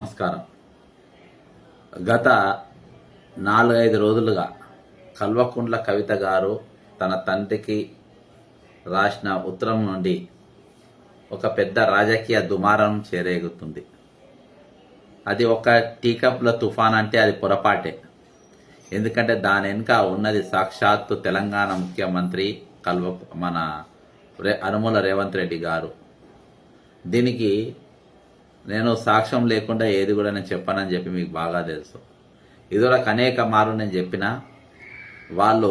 నమస్కారం. గత 4-5 రోజులుగా కల్వకుంట్ల కవిత గారు తన తండ్రికి రాసిన ఉత్తరం నుండి ఒక పెద్ద రాజకీయ దుమారం చేరేగుతుంది. అది ఒక టీకప్ల తుఫాన్ అంటే అది పొరపాటే. ఎందుకంటే దాని వెనుక ఉన్నది సాక్షాత్తు తెలంగాణ ముఖ్యమంత్రి మన అనుముల రేవంత్ రెడ్డి గారు. దీనికి నేను సాక్ష్యం లేకుండా ఏది కూడా నేను చెప్పానని చెప్పి మీకు బాగా తెలుసు. ఇదివరకు అనేక మార్లు నేను చెప్పిన, వాళ్ళు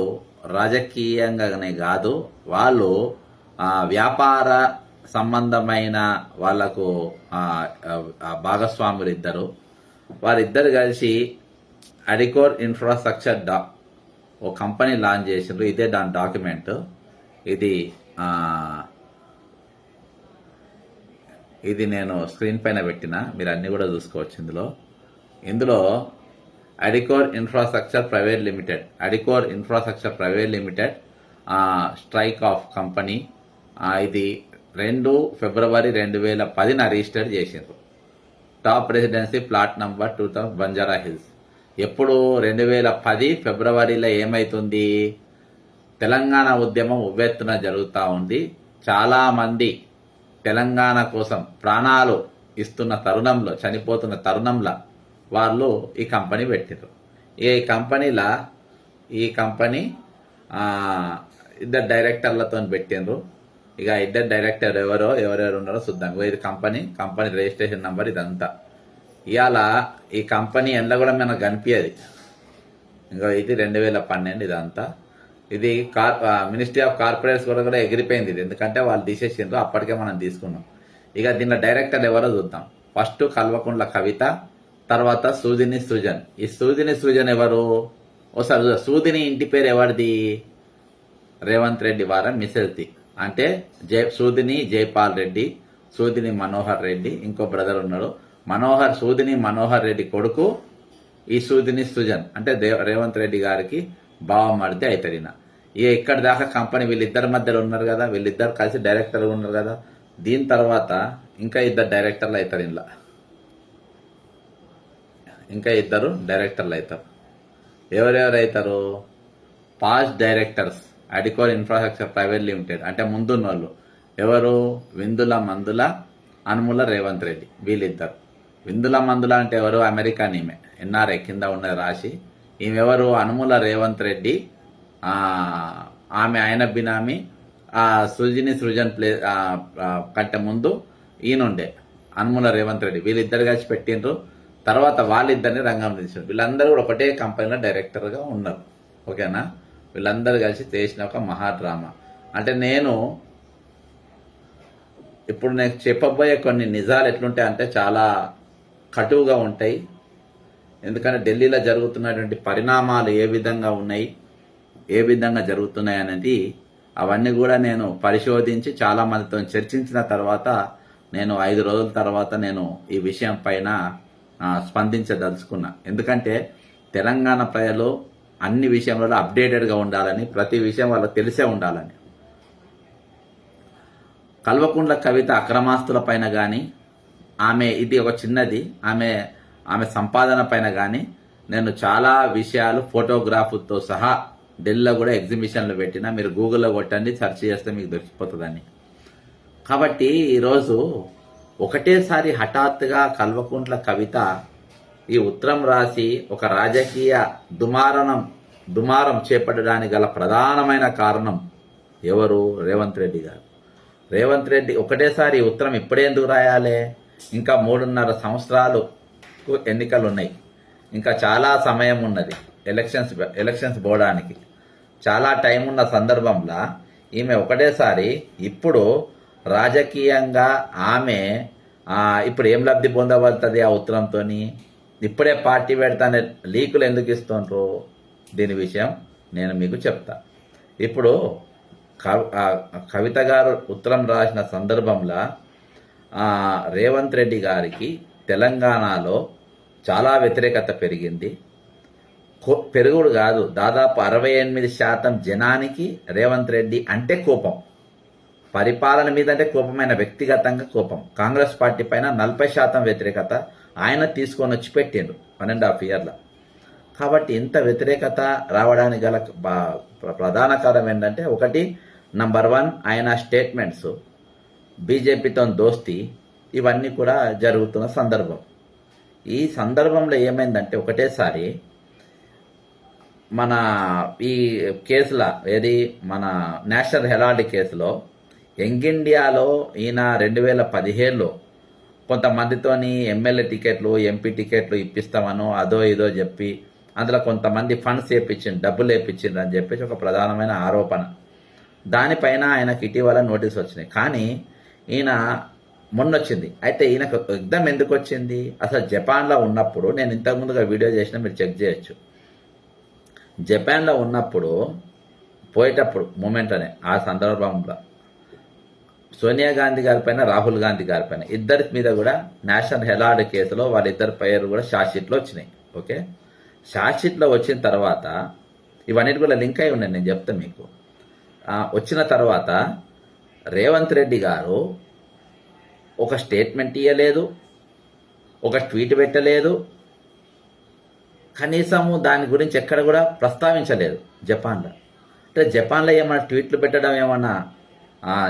రాజకీయంగానే కాదు, వాళ్ళు వ్యాపార సంబంధమైన వాళ్లకు భాగస్వాములు ఇద్దరు. వారిద్దరు కలిసి అడికోర్ ఇన్ఫ్రాస్ట్రక్చర్ ఓ కంపెనీ లాంచ్ చేసిండ్రు. ఇదే దాని డాక్యుమెంట్. ఇది నేను స్క్రీన్ పైన పెట్టిన, మీరు అన్ని కూడా చూసుకోవచ్చు. ఇందులో Adicor infrastructure private limited strike off company. ఇది 2 ఫిబ్రవరి 2010 రిజిస్టర్ చేసిండ్రు. Top residency plot number 2000 Banjara Hills. ఎప్పుడు 2010 ఫిబ్రవరిలో ఏమైతుంది, తెలంగాణ ఉద్యమం ఉవ్వెత్తున జరుగుతూ ఉంది. చాలా మంది తెలంగాణ కోసం ప్రాణాలు ఇస్తున్న తరుణంలో, చనిపోతున్న తరుణంలో వాళ్ళు ఈ కంపెనీ పెట్టారు. ఈ కంపెనీ ఇద్దరు డైరెక్టర్లతో పెట్టిండ్రు. ఇక ఇద్దరు డైరెక్టర్ ఎవరెవరు ఉన్నారో చూద్దాం. ఇది కంపెనీ రిజిస్ట్రేషన్ నంబర్ ఇదంతా. ఇవాళ ఈ కంపెనీ ఎండ్ల కూడా మనకు కనిపించదు. ఇంకా ఇది 2012 ఇదంతా. ఇది మినిస్ట్రీ ఆఫ్ కార్పొరేట్స్ కూడా ఎగిరిపోయింది ఇది, ఎందుకంటే వాళ్ళు తీసేసిండ్రు. అప్పటికే మనం తీసుకున్నాం. ఇక దీనిలో డైరెక్టర్ ఎవరో చూద్దాం. ఫస్ట్ కల్వకుంట్ల కవిత, తర్వాత సూదిని సృజన్. ఈ సూదిని సృజన్ ఎవరు? ఒకసారి సూదిని ఇంటి పేరు ఎవరిది? రేవంత్ రెడ్డి వారి మిసెల్ది. అంటే సూదిని జైపాల్ రెడ్డి, సూదిని మనోహర్ రెడ్డి, ఇంకో బ్రదర్ ఉన్నాడు సూదిని మనోహర్ రెడ్డి కొడుకు ఈ సూదిని సృజన్. అంటే రేవంత్ రెడ్డి గారికి బావమరిది అవుతాడు. ఇక్కడ దాకా కంపెనీ వీళ్ళిద్దరి మధ్యలో ఉన్నారు కదా, వీళ్ళిద్దరు కలిసి డైరెక్టర్లు ఉన్నారు కదా. దీని తర్వాత ఇంకా ఇద్దరు డైరెక్టర్లు అవుతారు. ఇంకా ఇద్దరు డైరెక్టర్లు అవుతారు. ఎవరెవరు అవుతారు? Past directors Adicor infrastructure private limited. అంటే ముందున్న వాళ్ళు ఎవరు? విందుల మందుల, అనుముల రేవంత్ రెడ్డి. వీళ్ళిద్దరు. విందుల మందుల అంటే ఎవరు? అమెరికా ఈమె, ఎన్ఆర్ఐ కింద ఉన్నది రాసి. ఈమెవరు? అనుముల రేవంత్ రెడ్డి. ఆయన బినామీ సృజని సృజన్ కంటే ముందు ఈయనుండే అనుముల రేవంత్ రెడ్డి. వీళ్ళిద్దరు కలిసి పెట్టిండ్రు. తర్వాత వాళ్ళిద్దరిని రంగం తీసారు. వీళ్ళందరూ కూడా ఒకటే కంపెనీలో డైరెక్టర్గా ఉన్నారు. ఓకేనా? వీళ్ళందరూ కలిసి చేసిన ఒక మహాడ్రామా. అంటే ఇప్పుడు నేను చెప్పబోయే కొన్ని నిజాలు ఎట్లుంటాయి అంటే చాలా కటువుగా ఉంటాయి. ఎందుకంటే ఢిల్లీలో జరుగుతున్నటువంటి పరిణామాలు ఏ విధంగా ఉన్నాయి, ఏ విధంగా జరుగుతున్నాయి అనేది అవన్నీ కూడా నేను పరిశోధించి చాలా మందితో చర్చించిన తర్వాత నేను 5 రోజుల తర్వాత నేను ఈ విషయం పైన స్పందించదలుచుకున్నా. ఎందుకంటే తెలంగాణ ప్రజలు అన్ని విషయంలో అప్డేటెడ్గా ఉండాలని, ప్రతి విషయం వాళ్ళకి తెలిసే ఉండాలని. కల్వకుంట్ల కవిత అక్రమాస్తుల పైన కానీ, ఇది ఒక చిన్నది, ఆమె సంపాదన పైన కానీ నేను చాలా విషయాలు ఫోటోగ్రాఫ్తో సహా ఢిల్లీలో కూడా ఎగ్జిబిషన్లు పెట్టినా. మీరు గూగుల్లో కొట్టండి, సెర్చ్ చేస్తే మీకు దొరికిపోతుందని. కాబట్టి ఈరోజు ఒకటేసారి హఠాత్తుగా కల్వకుంట్ల కవిత ఈ ఉత్తరం రాసి ఒక రాజకీయ దుమారం చేపట్టడానికి గల ప్రధానమైన కారణం ఎవరు? రేవంత్ రెడ్డి గారు. రేవంత్ రెడ్డి ఒకటేసారి ఉత్తరం ఇప్పుడేందుకు రాయాలి? ఇంకా 3.5 సంవత్సరాలు ఎన్నికలు ఉన్నాయి. ఇంకా చాలా సమయం ఉన్నది ఎలక్షన్స్ పోవడానికి. చాలా టైం ఉన్న సందర్భంలో ఈమె ఒకటేసారి ఇప్పుడు రాజకీయంగా ఆమె ఇప్పుడు ఏం లబ్ధి పొందబడుతుంది ఆ ఉత్తరంతో? ఇప్పుడే పార్టీ పెడతానే లీకులు ఎందుకు ఇస్తుండ్రు? దీని విషయం నేను మీకు చెప్తా. ఇప్పుడు కవిత గారు ఉత్తరం రాసిన సందర్భంలో రేవంత్ రెడ్డి గారికి తెలంగాణలో చాలా వ్యతిరేకత పెరిగింది. పెరుగుడు కాదు, దాదాపు 68% జనానికి రేవంత్ రెడ్డి అంటే కోపం. పరిపాలన మీద అంటే కోపమైన వ్యక్తిగతంగా కోపం. కాంగ్రెస్ పార్టీ పైన 40% వ్యతిరేకత, ఆయన తీసుకొని వచ్చి పెట్టిండు 1.5 ఇయర్ల. కాబట్టి ఇంత వ్యతిరేకత రావడానికి గల ప్రధాన కారణం ఏంటంటే, ఒకటి నంబర్ 1 ఆయన స్టేట్మెంట్స్, బీజేపీతో దోస్తీ, ఇవన్నీ కూడా జరుగుతున్న సందర్భం. ఈ సందర్భంలో ఏమైందంటే ఒకటేసారి మన ఈ కేసుల ఏది మన నేషనల్ హెరాల్డ్ కేసులో యంగ్ ఇండియాలో ఈయన 2017లో కొంతమందితోని ఎమ్మెల్యే టికెట్లు ఎంపీ టికెట్లు ఇప్పిస్తామనో అదో ఇదో చెప్పి అందులో కొంతమంది ఫండ్స్ వేయించింది, డబ్బులు వేయించింది అని చెప్పేసి ఒక ప్రధానమైన ఆరోపణ. దానిపైన ఆయనకి ఇటీవల నోటీస్ వచ్చినాయి. కానీ ఈయన మొన్నొచ్చింది. అయితే ఈయనకు ఎగ్జామ్ ఎందుకు వచ్చింది? అసలు జపాన్లో ఉన్నప్పుడు, నేను ఇంతకుముందుగా వీడియో చేసిన, మీరు చెక్ చేయొచ్చు. జపాన్లో ఉన్నప్పుడు పోయేటప్పుడు మూమెంట్ అనే ఆ సందర్భంలో సోనియా గాంధీ గారి పైన, రాహుల్ గాంధీ గారి పైన ఇద్దరి మీద కూడా నేషనల్ హెరాల్డ్ కేసులో వాళ్ళిద్దరి పేరు కూడా షార్ట్షీట్లో వచ్చినాయి. ఓకే, షార్ట్షీట్లో వచ్చిన తర్వాత ఇవన్నిటి కూడా లింక్ అయి ఉన్నాయి, నేను చెప్తాను మీకు. వచ్చిన తర్వాత రేవంత్ రెడ్డి గారు ఒక స్టేట్మెంట్ ఇవ్వలేదు, ఒక ట్వీట్ పెట్టలేదు, కనీసము దాని గురించి ఎక్కడ కూడా ప్రస్తావించలేదు జపాన్లో. అంటే జపాన్లో ఏమన్నా ట్వీట్లు పెట్టడం ఏమన్నా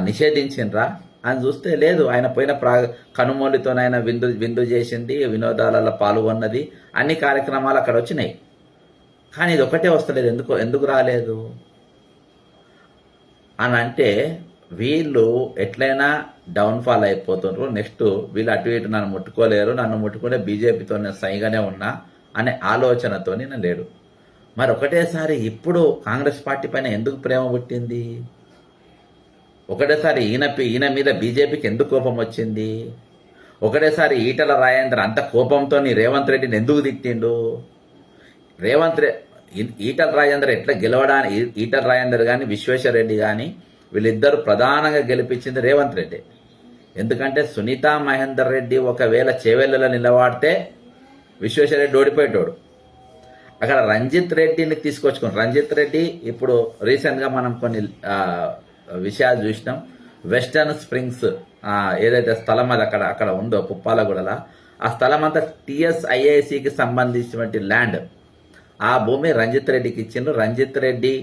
నిషేధించిండ్రా అని చూస్తే లేదు. ఆయన పోయిన కనుమూలితోనైనా విందు చేసింది, వినోదాలలో పాల్గొన్నది, అన్ని కార్యక్రమాలు అక్కడ వచ్చినాయి. కానీ ఇది ఒకటే వస్తలేదు. ఎందుకు రాలేదు అని అంటే, వీళ్ళు ఎట్లయినా డౌన్ఫాల్ అయిపోతున్నారు. నెక్స్ట్ వీళ్ళు అటు ఇటు నన్ను ముట్టుకోలేరు, నన్ను ముట్టుకుంటే బీజేపీతో నేను సైగానే ఉన్నా అనే ఆలోచనతో నేను లేడు. మరి ఒకటేసారి ఇప్పుడు కాంగ్రెస్ పార్టీ పైన ఎందుకు ప్రేమ పుట్టింది? ఒకటేసారి ఈయన మీద బీజేపీకి ఎందుకు కోపం వచ్చింది? ఒకటేసారి ఈటల రాజేందర్ అంత కోపంతో రేవంత్ రెడ్డిని ఎందుకు తిట్టిండు? ఈటల రాజేందర్ ఎట్లా గెలవడానికి, ఈటల రాజేందర్ కానీ విశ్వేశ్వర రెడ్డి కానీ వీళ్ళిద్దరు ప్రధానంగా గెలిపించింది రేవంత్ రెడ్డి. ఎందుకంటే సునీతా మహేందర్ రెడ్డి ఒకవేళ చేవెళ్ళలో నిలబడితే విశ్వేశ్వర రెడ్డి ఓడిపోయేటోడు. అక్కడ రంజిత్ రెడ్డిని తీసుకొచ్చుకుని, రంజిత్ రెడ్డి ఇప్పుడు రీసెంట్గా మనం కొన్ని విషయాలు చూసినాం. వెస్టర్న్ స్ప్రింగ్స్ ఏదైతే స్థలం అది అక్కడ ఉందో పుప్పాలగూడలా, ఆ స్థలం అంతా TSIICకి సంబంధించినటువంటి ల్యాండ్. ఆ భూమి రంజిత్ రెడ్డికి ఇచ్చిండ్రు. రంజిత్ రెడ్డి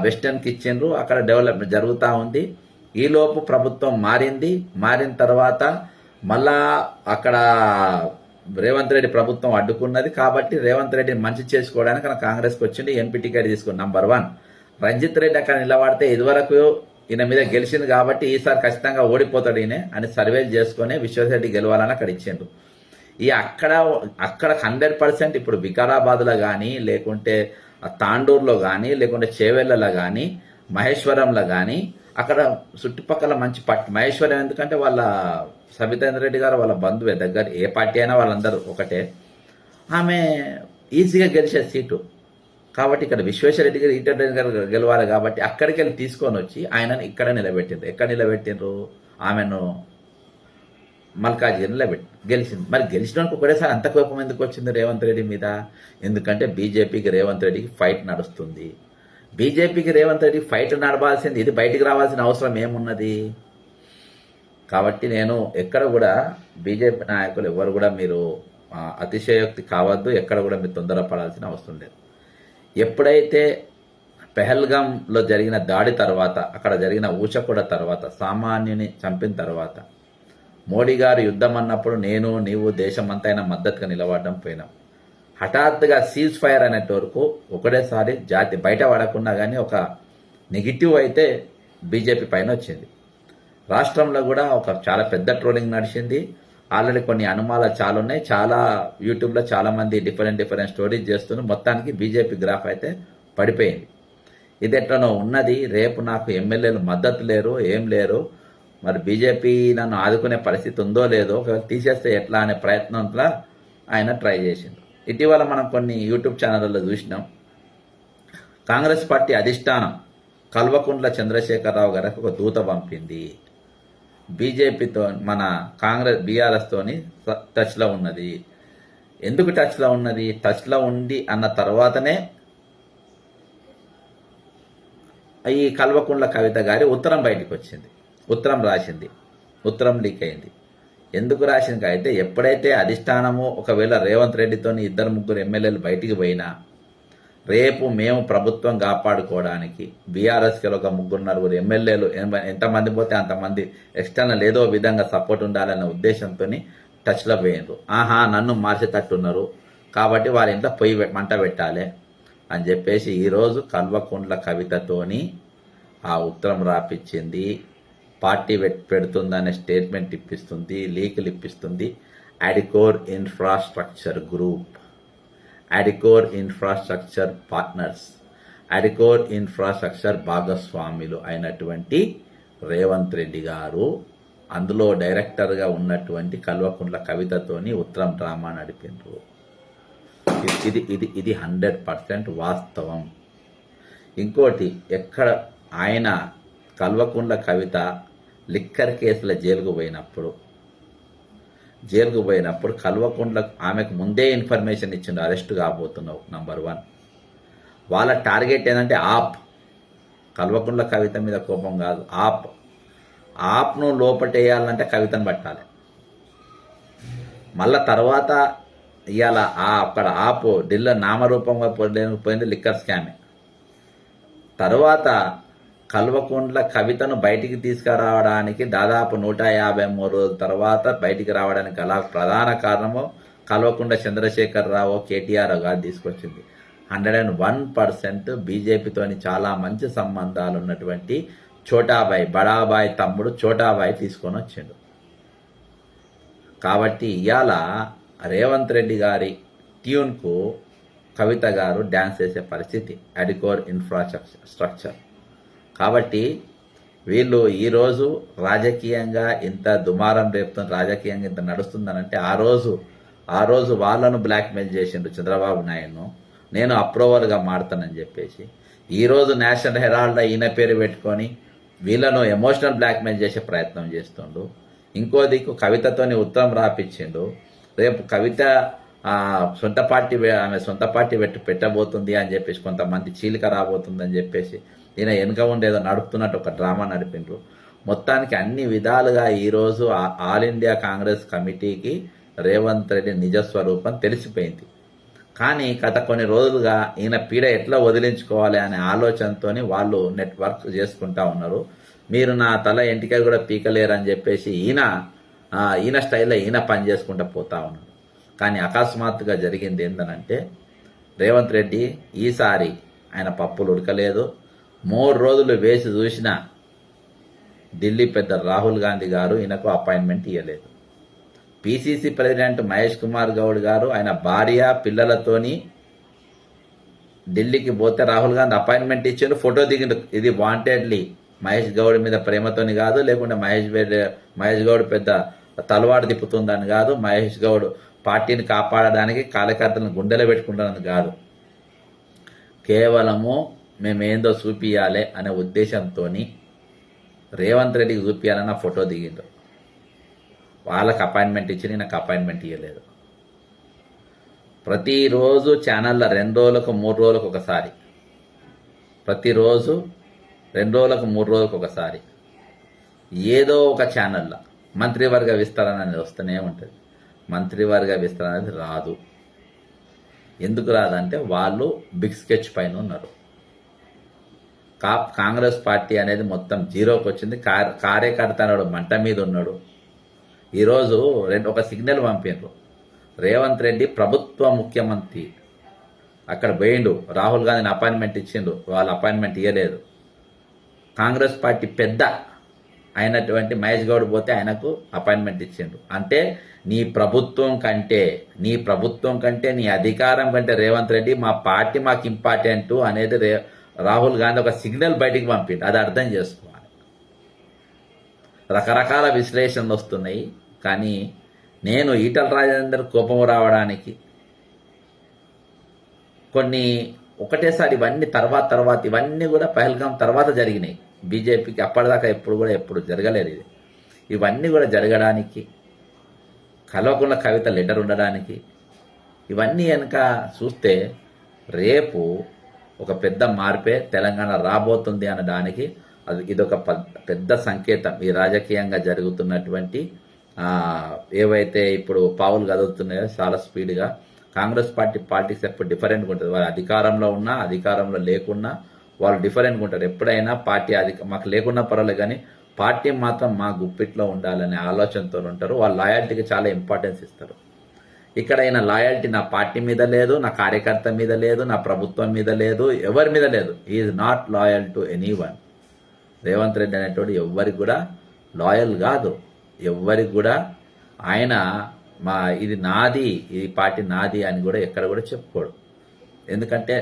వెస్టర్న్కి ఇచ్చిండ్రు. అక్కడ డెవలప్మెంట్ జరుగుతూ ఉంది. ఈలోపు ప్రభుత్వం మారిన తర్వాత మళ్ళా అక్కడ రేవంత్ రెడ్డి ప్రభుత్వం అడ్డుకున్నది. కాబట్టి రేవంత్ రెడ్డిని మంచి చేసుకోవడానికి కాంగ్రెస్కి వచ్చింది, ఎంపీ టికెట్ తీసుకుని. నంబర్ 1 రంజిత్ రెడ్డి అక్కడ నిలబడితే ఇదివరకు ఈయన మీద గెలిచింది కాబట్టి ఈసారి ఖచ్చితంగా ఓడిపోతాడు ఈయన అని సర్వేలు చేసుకుని విశ్వేశ్వరరెడ్డి గెలవాలని అక్కడ ఇచ్చిండ్రు. అక్కడ 100% ఇప్పుడు వికారాబాద్లో కానీ, లేకుంటే తాండూరులో కానీ, లేకుంటే చేవెళ్లలో కానీ, మహేశ్వరంలో కానీ, అక్కడ చుట్టుపక్కల మంచి మహేశ్వరం ఎందుకంటే వాళ్ళ సబితేంద్ర రెడ్డి గారు వాళ్ళ బంధువే, దగ్గర ఏ పార్టీ అయినా వాళ్ళందరూ ఒకటే. ఆమె ఈజీగా గెలిచే సీటు. కాబట్టి ఇక్కడ విశ్వేశ్వరరెడ్డి గారు, ఈటల రెడ్డి గారు గెలవాలి కాబట్టి అక్కడికి వెళ్ళి తీసుకొని వచ్చి ఆయనను ఇక్కడ నిలబెట్టిండ్రు. ఎక్కడ నిలబెట్టిండ్రు? ఆమెను మల్కాజ్గిరి గెలిచింది. మరి గెలిచినానికి ఒకటేసారి అంత కోపం ఎందుకు వచ్చింది రేవంత్ రెడ్డి మీద? ఎందుకంటే బీజేపీకి రేవంత్ రెడ్డికి ఫైట్ నడుస్తుంది. బీజేపీకి రేవంత్ రెడ్డి ఫైట్ నడవాల్సింది, ఇది బయటికి రావాల్సిన అవసరం ఏమున్నది? కాబట్టి నేను ఎక్కడ కూడా బీజేపీ నాయకులు ఎవరు కూడా మీరు అతిశయోక్తి కావద్దు, ఎక్కడ కూడా మీరు తొందరపడాల్సిన అవసరం లేదు. ఎప్పుడైతే పెహల్గాంలో జరిగిన దాడి తర్వాత, అక్కడ జరిగిన ఊచకొడ తర్వాత, సామాన్యుని చంపిన తర్వాత మోడీ గారు యుద్ధం అన్నప్పుడు నీవు దేశమంతా అయినా మద్దతుగా నిలబడడం పోయినాం. హఠాత్తుగా సీజ్ ఫైర్ అనేటి వరకు ఒకటేసారి జాతి బయట పడకుండా కానీ ఒక నెగిటివ్ అయితే బీజేపీ పైన వచ్చింది. రాష్ట్రంలో కూడా ఒక చాలా పెద్ద ట్రోలింగ్ నడిచింది. ఆల్రెడీ కొన్ని అనుమానాలు చాలా ఉన్నాయి. చాలా యూట్యూబ్లో చాలా మంది డిఫరెంట్ స్టోరీస్ చేస్తున్నారు. మొత్తానికి బీజేపీ గ్రాఫ్ అయితే పడిపోయింది. ఇది ఎట్లనో ఉన్నది. రేపు నాకు ఎమ్మెల్యేలు మద్దతు లేరు, ఏం లేరు. మరి బీజేపీ నన్ను ఆదుకునే పరిస్థితి ఉందో లేదో, ఒకవేళ తీసేస్తే ఎట్లా అనే ప్రయత్నంలో ఆయన ట్రై చేసిండు. ఇటీవల మనం కొన్ని యూట్యూబ్ ఛానళ్ళలో చూసినాం. కాంగ్రెస్ పార్టీ అధిష్టానం కల్వకుంట్ల చంద్రశేఖరరావు గారికి ఒక దూత పంపింది. బీజేపీతో మన బీఆర్ఎస్ తోని టచ్లో ఉన్నది. ఎందుకు టచ్లో ఉన్నది? టచ్లో ఉండి అన్న తర్వాతనే ఈ కల్వకుంట్ల కవిత గారి ఉత్తరం బయటకు వచ్చింది. ఉత్తరం రాసింది, ఉత్తరం లీక్ అయింది. ఎందుకు రాసింది అయితే ఎప్పుడైతే అధిష్టానము ఒకవేళ రేవంత్ రెడ్డితోని 2-3 ఎమ్మెల్యేలు బయటికి పోయినా రేపు మేము ప్రభుత్వం కాపాడుకోవడానికి బీఆర్ఎస్కి ఒక 3-4 ఎమ్మెల్యేలు ఎంతమంది పోతే అంతమంది ఎక్స్టర్నల్ ఏదో విధంగా సపోర్ట్ ఉండాలనే ఉద్దేశంతో టచ్లో పోయినారు. నన్ను మార్చేటట్టున్నారు కాబట్టి వాళ్ళ ఇంట్లో మంట పెట్టాలి అని చెప్పేసి ఈరోజు కల్వకుంట్ల కవితతోని ఆ ఉత్తరం రాపిచ్చింది. పార్టీ పెడుతుందనే స్టేట్మెంట్ ఇప్పిస్తుంది, లీకులు ఇప్పిస్తుంది. Adicor infrastructure group, Adicor infrastructure partners, Adicor infrastructure భాగస్వాములు అయినటువంటి రేవంత్ రెడ్డి గారు అందులో డైరెక్టర్గా ఉన్నటువంటి కల్వకుంట్ల కవితతోని ఉత్తరం డ్రామా నడిపిండ్రు. ఇది 100% వాస్తవం. ఇంకోటి, ఎక్కడ ఆయన కల్వకుంట్ల కవిత లిక్కర్ కేసుల జైలుకు పోయినప్పుడు కల్వకుంట్ల ఆమెకు ముందే ఇన్ఫర్మేషన్ ఇచ్చిండు అరెస్ట్ కాబోతున్నావు. నంబర్ 1 వాళ్ళ టార్గెట్ ఏంటంటే కల్వకుంట్ల కవిత మీద కోపం కాదు, ఆప్ను లోపటేయాలంటే కవితను పట్టాలి. మళ్ళా తర్వాత ఇవాళ అక్కడ ఢిల్లీ నామరూపంగా పోయింది లిక్కర్ స్కామే. తర్వాత కల్వకుంట్ల కవితను బయటికి తీసుకురావడానికి దాదాపు 153 రోజుల తర్వాత బయటికి రావడానికి అలా ప్రధాన కారణము కల్వకుంట్ల చంద్రశేఖరరావు కేటీఆర్ గారు తీసుకొచ్చింది. 101% బీజేపీతోని చాలా మంచి సంబంధాలు ఉన్నటువంటి చోటాబాయ్, బడాబాయ్ తమ్ముడు చోటాబాయ్ తీసుకొని వచ్చిండు. కాబట్టి ఇవాళ రేవంత్ రెడ్డి గారి ట్యూన్కు కవిత గారు డ్యాన్స్ చేసే పరిస్థితి అడికోర్ ఇన్ఫ్రాస్ట్రక్చర్. కాబట్టి వీళ్ళు ఈరోజు రాజకీయంగా ఇంత దుమారం రేపుతున్న, రాజకీయంగా ఇంత నడుస్తుందనంటే ఆ రోజు వాళ్ళను బ్లాక్మెయిల్ చేసిండ్రు చంద్రబాబు నాయుడును, నేను అప్రూవల్గా మారుతానని చెప్పేసి. ఈరోజు నేషనల్ హెరాల్డ్ ఈయన పేరు పెట్టుకొని వీళ్ళను ఎమోషనల్ బ్లాక్మెయిల్ చేసే ప్రయత్నం చేస్తుండు. ఇంకో దిక్కు కవితతోని ఉత్తరం రాపిచ్చిండు. రేపు కవిత ఆమె సొంత పార్టీ పెట్టబోతుంది అని చెప్పేసి కొంతమంది చీలిక రాబోతుందని చెప్పేసి ఈయన వెనుక ఉండేదో నడుపుతున్నట్టు ఒక డ్రామా నడిపిండ్రు. మొత్తానికి అన్ని విధాలుగా ఈరోజు ఆల్ ఇండియా కాంగ్రెస్ కమిటీకి రేవంత్ రెడ్డి నిజస్వరూపం తెలిసిపోయింది. కానీ గత కొన్ని రోజులుగా ఈయన పీడ ఎట్లా వదిలించుకోవాలి అనే ఆలోచనతోని వాళ్ళు నెట్వర్క్ చేసుకుంటా ఉన్నారు. మీరు నా తల ఎంటిక కూడా పీకలేరని చెప్పేసి ఈయన స్టైల్లో ఈయన పని చేసుకుంటూ పోతా ఉన్నాడు. కానీ అకస్మాత్తుగా జరిగింది ఏంటనంటే రేవంత్ రెడ్డి ఈసారి ఆయన పప్పులు ఉడకలేదు. 3 రోజులు వేసి చూసినా ఢిల్లీ పెద్ద రాహుల్ గాంధీ గారు ఈయనకు అపాయింట్మెంట్ ఇవ్వలేదు. పిసిసి ప్రెసిడెంట్ మహేష్ కుమార్ గౌడ్ గారు ఆయన భార్య పిల్లలతోని ఢిల్లీకి పోతే రాహుల్ గాంధీ అపాయింట్మెంట్ ఇచ్చిండు, ఫోటో దిగిండు. ఇది వాంటెడ్లీ మహేష్ గౌడ్ మీద ప్రేమతోని కాదు, లేకుంటే మహేష్ గౌడ్ పెద్ద తలవాడు తిప్పుతుందని కాదు, మహేష్ గౌడ్ పార్టీని కాపాడడానికి కార్యకర్తలను గుండెలో పెట్టుకుంటానని కాదు, కేవలము మేమేందో చూపియాలి అనే ఉద్దేశంతో రేవంత్ రెడ్డికి చూపించాలన్న ఫోటో దిగిండు. వాళ్ళకి అపాయింట్మెంట్ ఇచ్చి నాకు అపాయింట్మెంట్ ఇవ్వలేదు. ప్రతిరోజు ఛానళ్ళ 2 రోజులకు 3 రోజులకు ఒకసారి, ప్రతిరోజు 2 రోజులకు 3 రోజులకు ఒకసారి ఏదో ఒక ఛానల్లో మంత్రివర్గ విస్తరణ అనేది వస్తూనే ఉంటుంది. మంత్రివర్గ విస్తరణ అనేది రాదు. ఎందుకు రాదంటే వాళ్ళు బిగ్ స్కెచ్ పైన ఉన్నారు. కాంగ్రెస్ పార్టీ అనేది మొత్తం జీరోకి వచ్చింది. కార్యకర్త అన్నాడు మంట మీద ఉన్నాడు. ఈరోజు ఒక సిగ్నల్ పంపిండ్రు. రేవంత్ రెడ్డి ప్రభుత్వ ముఖ్యమంత్రి అక్కడ పోయిండు, రాహుల్ గాంధీని అపాయింట్మెంట్ ఇచ్చిండు, వాళ్ళు అపాయింట్మెంట్ ఇవ్వలేదు. కాంగ్రెస్ పార్టీ పెద్ద అయినటువంటి మహేష్ గౌడ్ పోతే ఆయనకు అపాయింట్మెంట్ ఇచ్చిండు. అంటే నీ ప్రభుత్వం కంటే నీ అధికారం కంటే రేవంత్ రెడ్డి మా పార్టీ మాకు ఇంపార్టెంట్ అనేది రాహుల్ గాంధీ ఒక సిగ్నల్ బయటికి పంపిండు. అది అర్థం చేసుకోవాలి. రకరకాల విశ్లేషణలు వస్తున్నాయి. కానీ నేను ఈటల రాజేందర్ కోపం రావడానికి కొన్ని ఒకటేసారి ఇవన్నీ తర్వాత ఇవన్నీ కూడా పహల్గాం తర్వాత జరిగినాయి. బీజేపీకి అప్పటిదాకా ఎప్పుడు జరగలేదు. ఇవన్నీ కూడా జరగడానికి కల్వకుంట్ల కవిత లెటర్ ఉండడానికి ఇవన్నీ కనుక చూస్తే రేపు ఒక పెద్ద మార్పే తెలంగాణ రాబోతుంది అనడానికి ఇదొక పెద్ద సంకేతం. ఈ రాజకీయంగా జరుగుతున్నటువంటి ఏవైతే ఇప్పుడు పావులు కదులుతున్నాయో చాలా స్పీడ్గా. కాంగ్రెస్ పార్టీ పాలిటిక్స్ ఎప్పుడు డిఫరెంట్గా ఉంటుంది. వాళ్ళు అధికారంలో ఉన్నా అధికారంలో లేకున్నా వాళ్ళు డిఫరెంట్గా ఉంటారు. ఎప్పుడైనా పార్టీ మాకు లేకున్నా పర్వాలేదు, కానీ పార్టీ మాత్రం మా గుప్పిట్లో ఉండాలనే ఆలోచనతో ఉంటారు. వాళ్ళు లాయల్టీకి చాలా ఇంపార్టెన్స్ ఇస్తారు. ఇక్కడ అయిన లాయల్టీ నా పార్టీ మీద లేదు, నా కార్యకర్త మీద లేదు, నా ప్రభుత్వం మీద లేదు, ఎవరి మీద లేదు. Is not loyal to any one. Revanth Reddy అనేటోడు ఎవరికి కూడా లాయల్ కాదు. ఎవరికి కూడా ఆయన ఇది నాది, ఈ పార్టీ నాది అని కూడా ఎక్కడ కూడా చెప్పుకోడు. ఎందుకంటే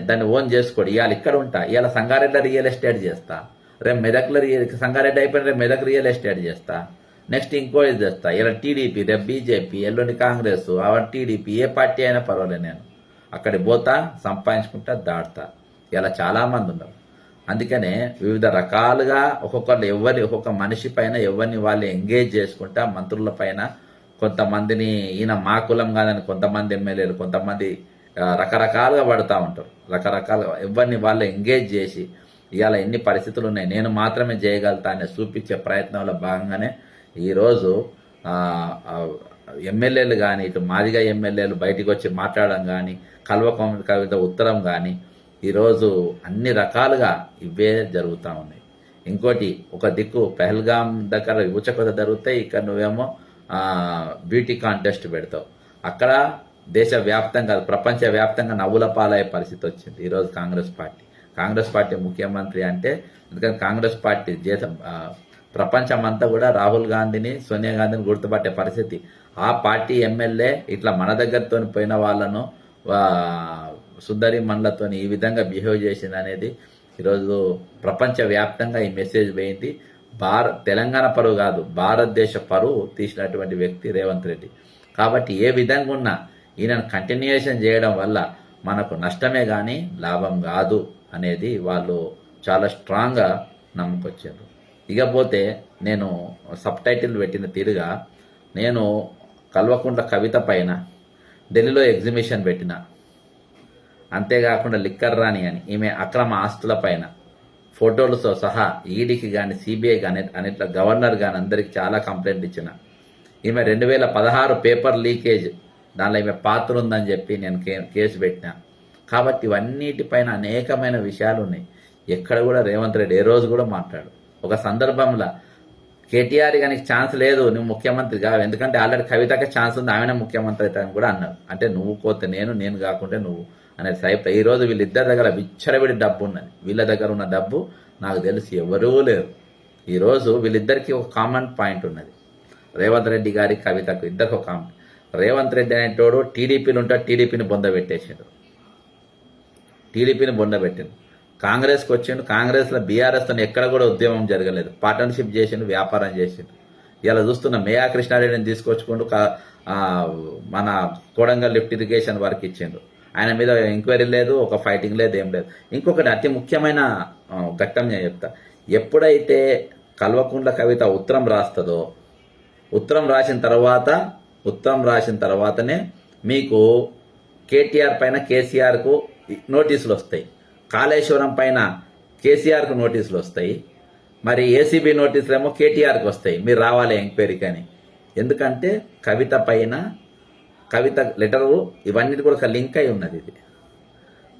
దాన్ని ఓన్ చేసుకోడు. ఇవాళ ఇక్కడ ఉంటా, ఇవాళ సంగారెడ్డిలో రియల్ ఎస్టేట్ చేస్తా, రేపు మెదక్లో సంగారెడ్డి అయిపోయిన రేపు మెదక్ రియల్ ఎస్టేట్ చేస్తా, నెక్స్ట్ ఇంకో ఇది చేస్తా. ఇలా టీడీపీ, రేపు బీజేపీ, ఎల్లుండి కాంగ్రెస్, అవన్నీ టీడీపీ, ఏ పార్టీ అయినా పర్వాలేదు, నేను అక్కడికి పోతా, సంపాదించుకుంటా, దాటుతా. ఇలా చాలా మంది ఉన్నారు. అందుకనే వివిధ రకాలుగా ఒక్కొక్క మనిషి పైన ఎవరిని వాళ్ళు ఎంగేజ్ చేసుకుంటా, మంత్రుల పైన కొంతమందిని ఈయన మా కులం కాదని కొంతమంది ఎమ్మెల్యేలు, కొంతమంది రకరకాలుగా పడుతూ ఉంటారు. రకరకాలుగా ఎవరిని వాళ్ళు ఎంగేజ్ చేసి ఇవాళ ఎన్ని పరిస్థితులు ఉన్నాయి, నేను మాత్రమే చేయగలుగుతా అని చూపించే ప్రయత్నంలో భాగంగానే ఈరోజు ఎమ్మెల్యేలు కానీ, ఇటు మాదిగా ఎమ్మెల్యేలు బయటికి వచ్చి మాట్లాడడం కానీ, కవిత ఉత్తరం కానీ, ఈరోజు అన్ని రకాలుగా ఇవే జరుగుతూ ఉన్నాయి. ఇంకోటి, ఒక దిక్కు పెహల్గాం దగ్గర ఊచకొత జరుగుతాయి, ఇక్కడ నువ్వేమో బ్యూటీ కాంటెస్ట్ పెడతావు. అక్కడ దేశవ్యాప్తంగా, ప్రపంచవ్యాప్తంగా నవ్వుల పాలయ్యే పరిస్థితి వచ్చింది ఈరోజు కాంగ్రెస్ పార్టీ ముఖ్యమంత్రి అంటే. ఎందుకంటే కాంగ్రెస్ పార్టీ ప్రపంచమంతా కూడా రాహుల్ గాంధీని, సోనియా గాంధీని గుర్తుపట్టే పరిస్థితి. ఆ పార్టీ ఎమ్మెల్యే ఇట్లా మన దగ్గరతో పోయిన వాళ్ళను సుందరి మండలతో ఈ విధంగా బిహేవ్ చేసింది అనేది ఈరోజు ప్రపంచవ్యాప్తంగా ఈ మెసేజ్ పోయింది. తెలంగాణ పరువు కాదు, భారతదేశ పరువు తీసినటువంటి వ్యక్తి రేవంత్ రెడ్డి. కాబట్టి ఏ విధంగా ఉన్నా ఈయనను కంటిన్యూయేషన్ చేయడం వల్ల మనకు నష్టమే కానీ లాభం కాదు అనేది వాళ్ళు చాలా స్ట్రాంగ్గా నమ్ముకొచ్చారు. ఇకపోతే నేను సబ్ టైటిల్ పెట్టిన తీరుగా, నేను కల్వకుంట్ల కవిత పైన ఢిల్లీలో ఎగ్జిబిషన్ పెట్టిన, అంతేకాకుండా లిక్కర్ రాణి అని ఈమె అక్రమ ఆస్తుల పైన ఫోటోలతో సహా ఈడీకి కానీ, సిబిఐ కానీ, అన్నిట్లా గవర్నర్ కానీ అందరికి చాలా కంప్లైంట్ ఇచ్చిన. ఈమె 2016 పేపర్ లీకేజ్, దానిలో ఈమె పాత్ర ఉందని చెప్పి నేను కేసు పెట్టినా. కాబట్టి ఇవన్నిటిపైన అనేకమైన విషయాలు ఉన్నాయి. ఎక్కడ కూడా రేవంత్ రెడ్డి ఏ రోజు కూడా మాట్లాడు. ఒక సందర్భంలో కేటీఆర్ కానీ ఛాన్స్ లేదు, నువ్వు ముఖ్యమంత్రి కావు, ఎందుకంటే ఆల్రెడీ కవితకే ఛాన్స్ ఉంది, ఆమెనే ముఖ్యమంత్రి అవుతాను కూడా అన్నారు. అంటే నువ్వు కోతే నేను కాకుంటే నువ్వు అనేది సైప్. ఈరోజు వీళ్ళిద్దరి దగ్గర విచ్చరవిడి డబ్బు ఉన్నది. వీళ్ళ దగ్గర ఉన్న డబ్బు నాకు తెలిసి ఎవరూ లేరు. ఈరోజు వీళ్ళిద్దరికి ఒక కామన్ పాయింట్ ఉన్నది, రేవంత్ రెడ్డి గారి కవితకు ఇద్దరికి ఒక కామన్. రేవంత్ రెడ్డి అనేటోడు టీడీపీలు ఉంటాడు, టీడీపీని బొందబెట్టేసాడు, కాంగ్రెస్కి వచ్చిండు. కాంగ్రెస్లో బీఆర్ఎస్తో ఎక్కడ కూడా ఉద్యమం జరగలేదు, పార్ట్నర్షిప్ చేసిండు, వ్యాపారం చేసిండు. ఇలా చూస్తున్న మేయా కృష్ణారెడ్డిని తీసుకొచ్చుకుంటూ మన కోడంగల్ లిఫ్ట్ ఇరిగేషన్ వర్క్ ఇచ్చిండు. ఆయన మీద ఎంక్వైరీ లేదు, ఒక ఫైటింగ్ లేదు, ఏం లేదు. ఇంకొకటి అతి ముఖ్యమైన ఘట్టం నేను చెప్తా. ఎప్పుడైతే కల్వకుంట్ల కవిత ఉత్తరం రాస్తుందో, ఉత్తరం రాసిన తర్వాతనే మీకు కేటీఆర్ పైన కేసీఆర్కు నోటీసులు వస్తాయి, కాళేశ్వరం పైన కేసీఆర్కు నోటీసులు వస్తాయి, మరి ఏసీబీ నోటీసులు ఏమో కేటీఆర్కి వస్తాయి, మీరు రావాలి ఎంక్వైరీకి అని. ఎందుకంటే కవిత లెటరు ఇవన్నీ కూడా ఒక లింక్ అయి ఉన్నది. ఇది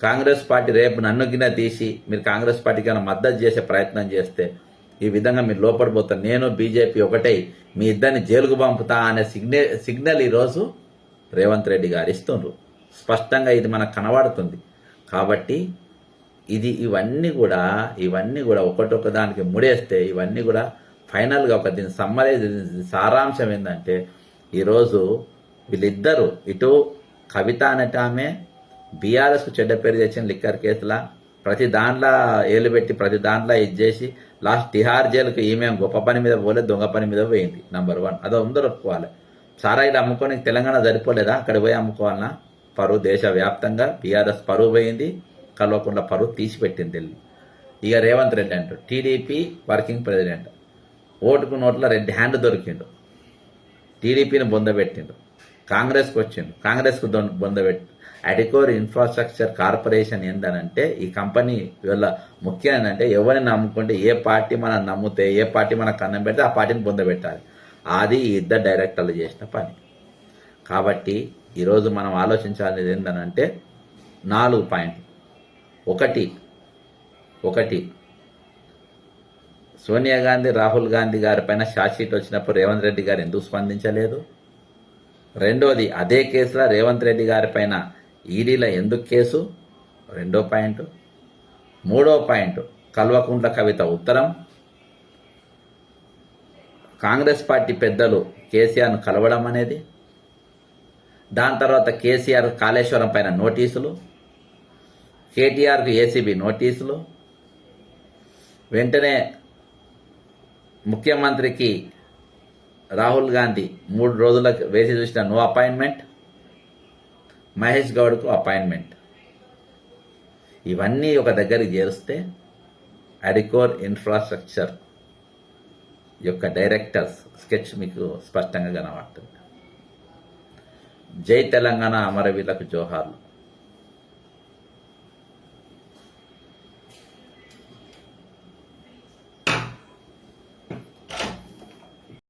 కాంగ్రెస్ పార్టీ రేపు నన్ను గిన్నె తీసి మీరు కాంగ్రెస్ పార్టీకి ఏమైనా మద్దతు చేసే ప్రయత్నం చేస్తే ఈ విధంగా మీరు లోపడిపోతారు. నేను బీజేపీ ఒకటై మీ ఇద్దరిని జైలుకు పంపుతా అనే సిగ్నల్ ఈరోజు రేవంత్ రెడ్డి గారు ఇస్తుండ్రు. స్పష్టంగా ఇది మనకు కనబడుతుంది. కాబట్టి ఇవన్నీ కూడా ఒకటొక దానికి ముడేస్తే ఇవన్నీ కూడా ఫైనల్గా ఒక దీని సారాంశం ఏంటంటే, ఈరోజు వీళ్ళిద్దరూ ఇటు కవిత అనేట ఆమె బీఆర్ఎస్కు చెడ్డ పేరు తెచ్చిన లిక్కర్ కేసులా ప్రతి దాంట్లో ఏలు పెట్టి ప్రతి దాంట్లో ఇది చేసి లాస్ట్ తిహార్ జైలుకు ఈమె గొప్ప పని మీద పోలేదు, దొంగ పని మీద పోయింది. నంబర్ 1 అదో అందరూ ఒప్పుకోవాలి. సారాయిలు అమ్ముకొని తెలంగాణ సరిపోలేదా, అక్కడ పోయి అమ్ముకోవాలన్నా? పరువు దేశవ్యాప్తంగా బీఆర్ఎస్ పరువు పోయింది, కల్వకుంట్ల పరువు తీసిపెట్టింది ఢిల్లీ. ఇక రేవంత్ రెడ్డి అంటాడు టీడీపీ వర్కింగ్ ప్రెసిడెంట్, ఓటుకు నోట్ల రెడ్డి హ్యాండ్ దొరికిండు, టీడీపీని బొందబెట్టిండు, కాంగ్రెస్కి వచ్చిండు, కాంగ్రెస్కు బొందబెట్టి. అడికోర్ ఇన్ఫ్రాస్ట్రక్చర్ కార్పొరేషన్ ఏందనంటే ఈ కంపెనీ వీళ్ళ ముఖ్యం ఏంటంటే ఎవరిని నమ్ముకుంటే ఏ పార్టీ మనం నమ్మితే ఏ పార్టీ మనకు కన్నం పెడితే ఆ పార్టీని పొందబెట్టాలి. అది ఈ ఇద్దరు డైరెక్టర్లు చేసిన పని. కాబట్టి ఈరోజు మనం ఆలోచించాల్సింది ఏంటంటే 4 పాయింట్లు. ఒకటి సోనియా గాంధీ రాహుల్ గాంధీ గారి పైన ఛార్జ్ షీట్ వచ్చినప్పుడు రేవంత్ రెడ్డి గారు ఎందుకు స్పందించలేదు? రెండోది, అదే కేసులో రేవంత్ రెడ్డి గారి పైన ఈడీలో ఎందుకు కేసు? రెండో పాయింట్. మూడో పాయింట్, కల్వకుంట్ల కవిత ఉత్తరం, కాంగ్రెస్ పార్టీ పెద్దలు కేసీఆర్ను కలవడం అనేది, దాని తర్వాత కేసీఆర్ కాళేశ్వరం పైన నోటీసులు, కేటీఆర్కు ఏసీబీ నోటీసులు, వెంటనే ముఖ్యమంత్రికి రాహుల్ గాంధీ 3 రోజులకు వేసి చూసిన నో అపాయింట్మెంట్, మహేష్ గౌడ్కు అపాయింట్మెంట్. ఇవన్నీ ఒక దగ్గరికి చేరిస్తే అడికోర్ ఇన్ఫ్రాస్ట్రక్చర్ యొక్క డైరెక్టర్స్ స్కెచ్ మీకు స్పష్టంగా కనబడుతుంది. జై తెలంగాణ, అమరవీరులకు జోహార్లు.